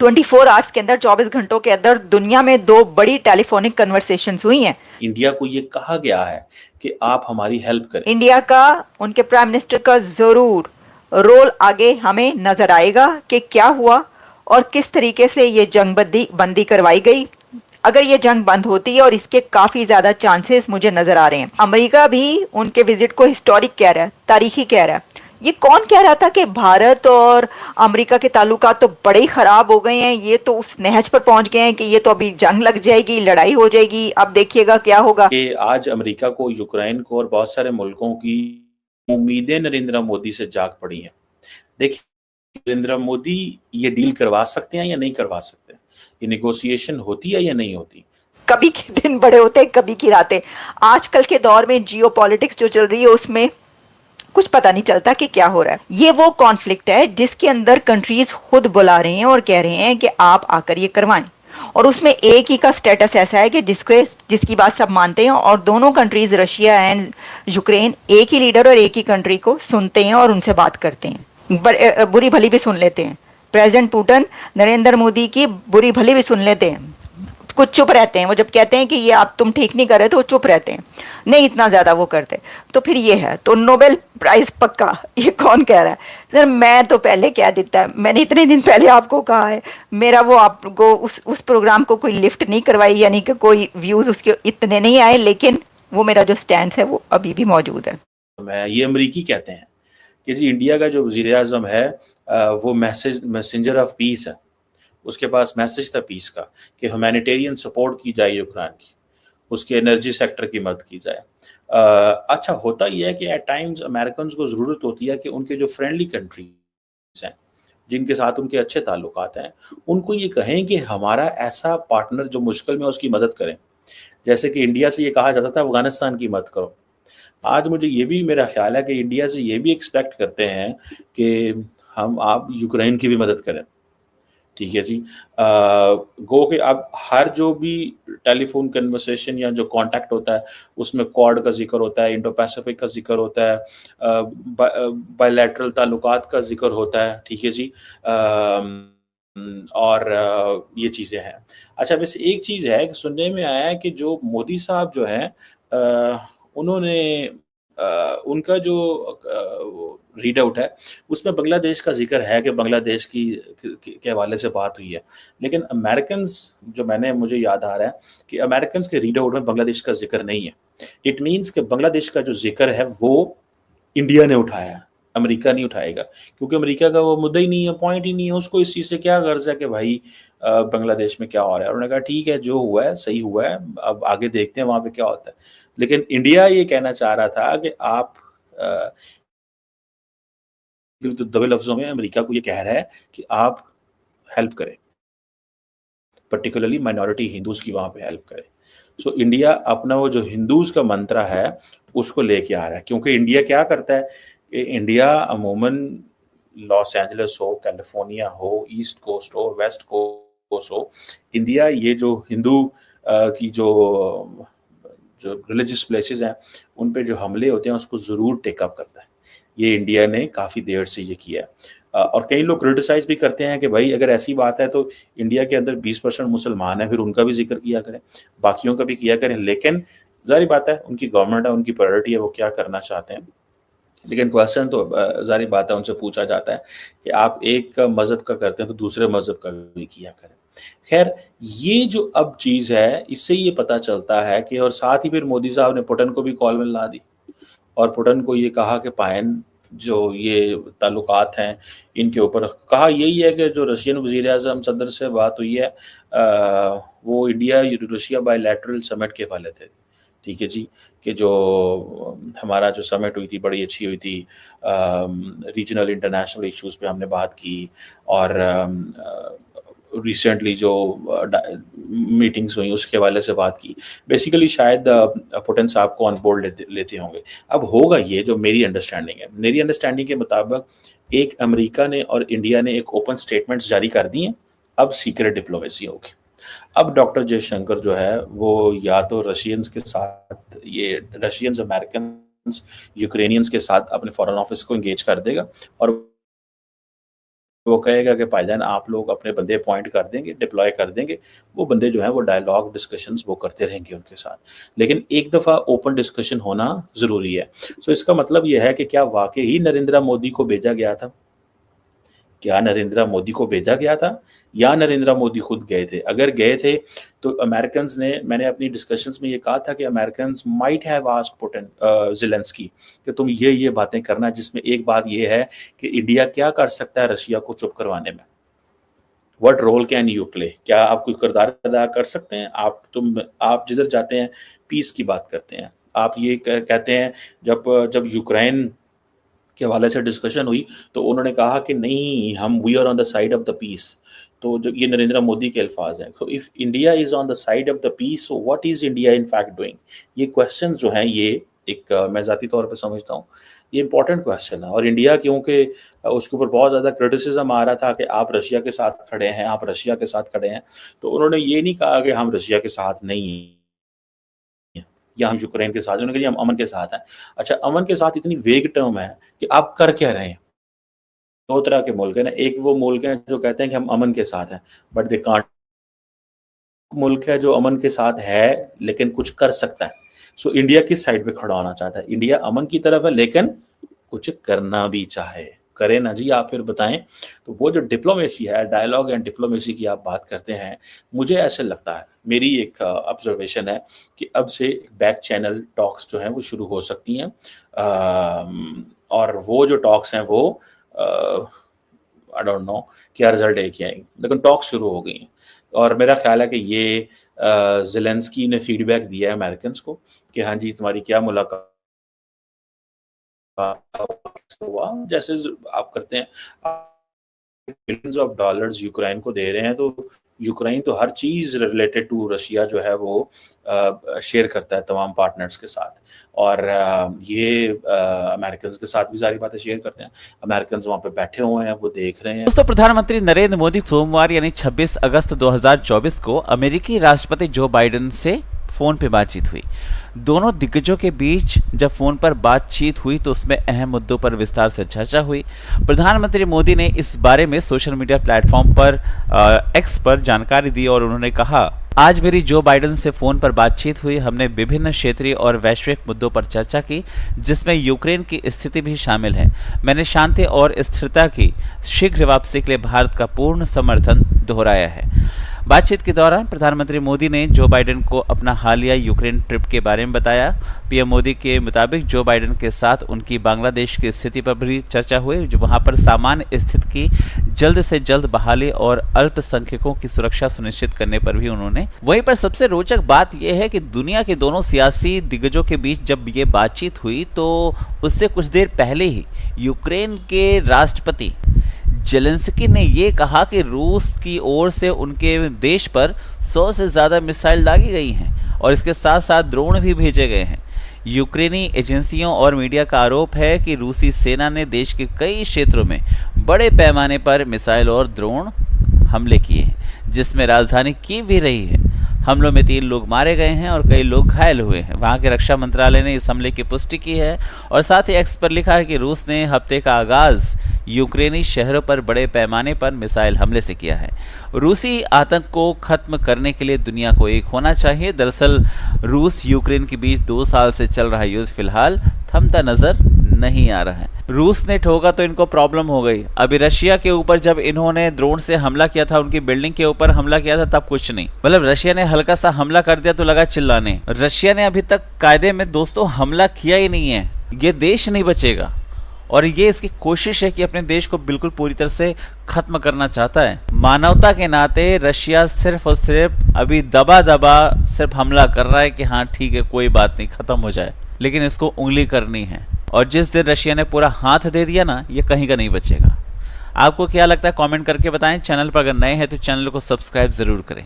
24 hours के अंदर, 24 घंटों के अंदर दुनिया में 2 बड़ी टेलीफोनिक कन्वर्सेशंस हुई हैं। इंडिया को ये कहा गया है कि आप हमारी हेल्प करें। इंडिया का, उनके प्राइम मिनिस्टर का जरूर रोल आगे हमें नजर आएगा कि क्या हुआ और किस तरीके से ये जंग बंदी करवाई गई। अगर ये जंग बंद होती है, और इसके काफी ज्यादा चांसेस मुझे नजर आ रहे हैं। अमेरिका भी उनके विजिट को हिस्टोरिक कह रहा है, तारीखी कह रहा है। ये कौन कह रहा था कि भारत और अमेरिका के ताल्लुकात तो बड़े ही खराब हो गए हैं, ये तो उस नहज पर पहुंच गए हैं कि ये तो अभी जंग लग जाएगी, लड़ाई हो जाएगी, अब देखिएगा क्या होगा। कि आज अमेरिका को, यूक्रेन को और बहुत सारे मुल्कों की उम्मीदें नरेंद्र मोदी से जाग पड़ी हैं। देखिए, नरेंद्र मोदी ये डील करवा सकते हैं या नहीं करवा सकते, ये नेगोशिएशन होती है या नहीं होती। कभी के दिन बड़े होते हैं, कभी की रातें। आजकल के दौर में जियोपॉलिटिक्स जो चल रही है, उसमें कुछ पता नहीं चलता कि क्या हो रहा है। ये वो कॉन्फ्लिक्ट है जिसके अंदर कंट्रीज खुद बुला रहे हैं और कह रहे हैं कि आप आकर ये करवाएं, और उसमें एक ही का स्टेटस ऐसा है कि जिसकी बात सब मानते हैं, और दोनों कंट्रीज, रशिया एंड यूक्रेन, एक ही लीडर और एक ही कंट्री को सुनते हैं और उनसे बात करते हैं, बुरी भली भी सुन लेते हैं। प्रेसिडेंट पुतिन नरेंद्र मोदी की बुरी भली भी सुन लेते हैं, कुछ चुप रहते हैं। वो जब कहते हैं कि ये आप तुम ठीक नहीं कर रहे तो वो चुप रहते हैं, नहीं इतना ज्यादा वो करते। तो फिर ये है, तो नोबेल प्राइज पक्का, ये कौन कह रहा है? सर मैं तो पहले कह देता है, मैंने इतने दिन पहले आपको कहा है। मेरा वो आपको उस प्रोग्राम को कोई लिफ्ट नहीं करवाई, यानी कि कोई व्यूज उसके इतने नहीं आए, लेकिन वो मेरा जो स्टैंड है वो अभी भी मौजूद है। ये अमरीकी कहते हैं कि जी इंडिया का जो वजीर आजम है वो मैसेंजर ऑफ पीस है। उसके पास मैसेज था पीस का कि ह्यूमैनिटेरियन सपोर्ट की जाए यूक्रेन की, उसके एनर्जी सेक्टर की मदद की जाए। अच्छा होता यह है कि एट टाइम्स अमेरिकन को ज़रूरत होती है कि उनके जो फ्रेंडली कंट्रीज हैं, जिनके साथ उनके अच्छे ताल्लुकात हैं, उनको ये कहें कि हमारा ऐसा पार्टनर जो मुश्किल में उसकी मदद करें। जैसे कि इंडिया से ये कहा जाता था अफगानिस्तान की मदद करो। आज मुझे ये भी मेरा ख्याल है कि इंडिया से ये भी एक्सपेक्ट करते हैं कि हम आप यूक्रेन की भी मदद करें। ठीक है जी। गो के अब हर जो भी टेलीफोन कन्वर्सेशन या जो कांटेक्ट होता है उसमें क्वाड का जिक्र होता है, इंडो पैसिफिक का जिक्र होता है, बायलैटरल ताल्लुकात का जिक्र होता है। ठीक है जी। और ये चीज़ें हैं। अच्छा, वैसे एक चीज़ है कि सुनने में आया है कि जो मोदी साहब जो हैं उन्होंने उनका जो रीड आउट है उसमें बांग्लादेश का जिक्र है कि बांग्लादेश के हवाले से बात हुई है। लेकिन अमेरिकन्स जो मुझे याद आ रहा है कि अमेरिकन्स के रीड आउट में बांग्लादेश का जिक्र नहीं है। इट मीन्स कि बांग्लादेश का जो जिक्र है वो इंडिया ने उठाया है, अमेरिका नहीं उठाएगा, क्योंकि अमेरिका का वो मुद्दा ही नहीं है, पॉइंट ही नहीं है। उसको इस चीज़ से क्या गर्ज है कि भाई बांग्लादेश में क्या हो रहा है। उन्होंने कहा ठीक है, जो हुआ है सही हुआ है, अब आगे देखते हैं वहाँ पे क्या होता है। लेकिन इंडिया ये कहना चाह रहा था कि आप तो दबे लफ्ज़ों में अमेरिका को ये कह रहा है कि आप हेल्प करें, पर्टिकुलरली माइनॉरिटी हिंदूज़ की वहाँ पे हेल्प करें। सो इंडिया अपना वो जो हिंदूज़ का मंत्रा है, उसको लेके आ रहा है, क्योंकि इंडिया क्या करता है कि इंडिया अमूमन लॉस एंजलिस हो, कैलिफोर्निया हो, ईस्ट कोस्ट हो, वेस्ट कोस्ट हो, इंडिया ये जो हिंदू की जो रिलीजियस प्लेसेस हैं, उन पे जो हमले होते हैं उसको ज़रूर टेक अप करता है। ये इंडिया ने काफ़ी देर से ये किया है। और कई लोग क्रिटिसाइज़ भी करते हैं कि भाई अगर ऐसी बात है तो इंडिया के अंदर 20% मुसलमान हैं, फिर उनका भी ज़िक्र किया करें, बाकियों का भी किया करें। लेकिन ज़ाहिर बात है उनकी गवर्नमेंट है, उनकी प्रायोरिटी है, वो क्या करना चाहते हैं। लेकिन क्वेश्चन तो ज़ाहिर बात है उनसे पूछा जाता है कि आप एक मज़हब का करते हैं तो दूसरे मज़हब का भी किया करें। ख़ैर, ये जो अब चीज़ है इससे ये पता चलता है कि, और साथ ही फिर मोदी साहब ने पुतिन को भी कॉल में ला दी और पुतिन को ये कहा कि पायन जो ये ताल्लुकात हैं इनके ऊपर, कहा यही है कि जो रशियन वज़ीर-ए-आज़म सदर से बात हुई है वो इंडिया रशिया बायलैटरल समिट के हवाले थे। ठीक है जी, कि जो हमारा जो समिट हुई थी बड़ी अच्छी हुई थी। रीजनल इंटरनेशनल इश्यूज़ पे हमने बात की और रिसेंटली जो मीटिंग्स हुई उसके हवाले से बात की। बेसिकली शायद पुतिन साहब को ऑन बोर्ड लेते होंगे। अब होगा ये, जो मेरी अंडरस्टैंडिंग है, मेरी अंडरस्टैंडिंग के मुताबिक एक अमेरिका ने और इंडिया ने एक ओपन स्टेटमेंट्स जारी कर दी हैं, अब सीक्रेट डिप्लोमेसी होगी। अब डॉक्टर जयशंकर जो है वो या तो रशियंस के साथ, ये रशियंस, अमेरिकन्स, यूक्रेनियंस के साथ अपने फॉरेन ऑफिस को एंगेज कर देगा और वो कहेगा कि भाईजान आप लोग अपने बंदे अपॉइंट कर देंगे, डिप्लॉय कर देंगे, वो बंदे जो हैं वो डायलॉग डिस्कशंस वो करते रहेंगे उनके साथ। लेकिन एक दफ़ा ओपन डिस्कशन होना ज़रूरी है। सो इसका मतलब ये है कि क्या वाक़ई ही नरेंद्र मोदी को भेजा गया था? क्या नरेंद्र मोदी को भेजा गया था या नरेंद्र मोदी खुद गए थे? अगर गए थे तो अमेरिकन्स ने, मैंने अपनी डिस्कशंस में ये कहा था कि Americans might have asked Putin Zelensky कि तुम ये बातें करना, जिसमें एक बात ये है कि इंडिया क्या कर सकता है रशिया को चुप करवाने में। What role can you play? क्या आप कोई किरदार अदा कर सकते हैं? आप जिधर जाते हैं पीस की बात करते हैं। आप ये कहते हैं, जब यूक्रेन के हवाले से डिस्कशन हुई तो उन्होंने कहा कि नहीं, हम we are on the side of the peace. तो जब ये नरेंद्र मोदी के अल्फाज हैं, तो if India is on the side of the peace, so what is India in fact doing? ये क्वेश्चन जो हैं, ये एक मैं ज़ाती तौर पे समझता हूँ ये इंपॉर्टेंट क्वेश्चन है। और इंडिया, क्योंकि उसके ऊपर बहुत ज़्यादा क्रिटिसिज्म आ रहा था कि आप रशिया के साथ खड़े हैं, आप रशिया के साथ खड़े हैं, तो उन्होंने ये नहीं कहा कि हम रशिया के साथ नहीं हैं या हम यूक्रेन के साथ, उन्होंने कहा हम अमन के साथ हैं। अच्छा, अमन के साथ इतनी वेग टर्म है कि आप कर क्या रहे हैं? दो तरह के मुल्क हैं ना, एक वो मुल्क हैं जो कहते हैं कि हम अमन के साथ हैं, बट दे कांट। मुल्क है जो अमन के साथ है लेकिन कुछ कर सकता है। सो इंडिया किस साइड पे खड़ा होना चाहता है? इंडिया अमन की तरफ है लेकिन कुछ करना भी चाहे, करे ना जी, आप फिर बताएं। तो वो जो डिप्लोमेसी है, डायलॉग एंड डिप्लोमेसी की आप बात करते हैं, मुझे ऐसे लगता है, मेरी एक ऑब्जर्वेशन है कि अब से बैक चैनल टॉक्स जो हैं वो शुरू हो सकती हैं। और वो जो टॉक्स हैं वो आई डोंट नो क्या रिजल्ट है क्या आएंगे, लेकिन टॉक्स शुरू हो गई हैं। और मेरा ख्याल है कि ये ज़ेलेंस्की ने फीडबैक दिया है अमेरिकन्स को कि हाँ जी, तुम्हारी क्या मुलाकात हुआ, जैसे आप करते हैं, बिलियंस ऑफ डॉलर्स यूक्रेन को दे रहे हैं, तो यूक्रेन तो हर चीज़ रिलेटेड टू रशिया जो है वो शेयर करता है तमाम पार्टनर्स के साथ। और ये अमेरिकन के साथ भी सारी बातें शेयर करते हैं। अमेरिकन वहाँ पे बैठे हुए हैं, वो देख रहे हैं। दोस्तों, प्रधानमंत्री नरेंद्र मोदी सोमवार यानी 26 अगस्त 2024 को अमेरिकी राष्ट्रपति जो बाइडेन से फोन पे बातचीत हुई। दोनों दिग्गजों के बीच जब फोन पर बातचीत हुई तो उसमें अहम मुद्दों पर विस्तार से चर्चा हुई। प्रधानमंत्री मोदी ने इस बारे में सोशल मीडिया प्लेटफॉर्म पर एक्स पर जानकारी दी और उन्होंने कहा, आज मेरी जो बाइडेन से फोन पर बातचीत हुई। हमने विभिन्न क्षेत्रीय और वैश्विक मुद्दों पर चर्चा की, जिसमें यूक्रेन की स्थिति भी शामिल है। मैंने शांति और स्थिरता की शीघ्र वापसी के लिए भारत का पूर्ण समर्थन दोहराया है। बातचीत के दौरान प्रधानमंत्री मोदी ने जो बाइडेन को अपना हालिया यूक्रेन ट्रिप के बारे में बताया। पीएम मोदी के मुताबिक जो बाइडेन के साथ उनकी बांग्लादेश की स्थिति पर भी चर्चा हुई, जो वहां पर सामान्य स्थिति की जल्द से जल्द बहाली और अल्पसंख्यकों की सुरक्षा सुनिश्चित करने पर भी उन्होंने। वहीं पर सबसे रोचक बात यह है कि दुनिया के दोनों सियासी दिग्गजों के बीच जब ये बातचीत हुई तो उससे कुछ देर पहले ही यूक्रेन के राष्ट्रपति ज़ेलेंस्की ने ये कहा कि रूस की ओर से उनके देश पर 100 से ज़्यादा मिसाइल दागी गई हैं और इसके साथ साथ ड्रोन भी भेजे गए हैं। यूक्रेनी एजेंसियों और मीडिया का आरोप है कि रूसी सेना ने देश के कई क्षेत्रों में बड़े पैमाने पर मिसाइल और ड्रोन हमले किए हैं, जिसमें राजधानी कीव भी रही है। हमलों में 3 लोग मारे गए हैं और कई लोग घायल हुए हैं। वहां के रक्षा मंत्रालय ने इस हमले की पुष्टि की है और साथ ही एक्स पर लिखा है कि रूस ने हफ्ते का आगाज यूक्रेनी शहरों पर बड़े पैमाने पर मिसाइल हमले से किया है। रूसी आतंक को खत्म करने के लिए दुनिया को एक होना चाहिए। दरअसल रूस यूक्रेन के बीच 2 साल से चल रहा युद्ध फिलहाल थमता नजर नहीं आ रहा है। रूस ने ठोका तो इनको प्रॉब्लम हो गई। अभी रशिया के ऊपर जब इन्होंने ड्रोन से हमला किया था, उनकी बिल्डिंग के ऊपर हमला किया था, तब कुछ नहीं, मतलब रशिया ने हल्का सा हमला कर दिया तो लगा चिल्लाने। रशिया ने अभी तक कायदे में दोस्तों हमला किया ही नहीं है। ये देश नहीं बचेगा और ये इसकी कोशिश है कि अपने देश को बिल्कुल पूरी तरह से खत्म करना चाहता है। मानवता के नाते रशिया सिर्फ और सिर्फ अभी दबा सिर्फ हमला कर रहा है कि हाँ ठीक है, कोई बात नहीं, खत्म हो जाए, लेकिन इसको उंगली करनी है। और जिस दिन रशिया ने पूरा हाथ दे दिया ना, ये कहीं का नहीं बचेगा। आपको क्या लगता है कमेंट करके बताएं। चैनल पर अगर नए हैं तो चैनल को सब्सक्राइब जरूर करें।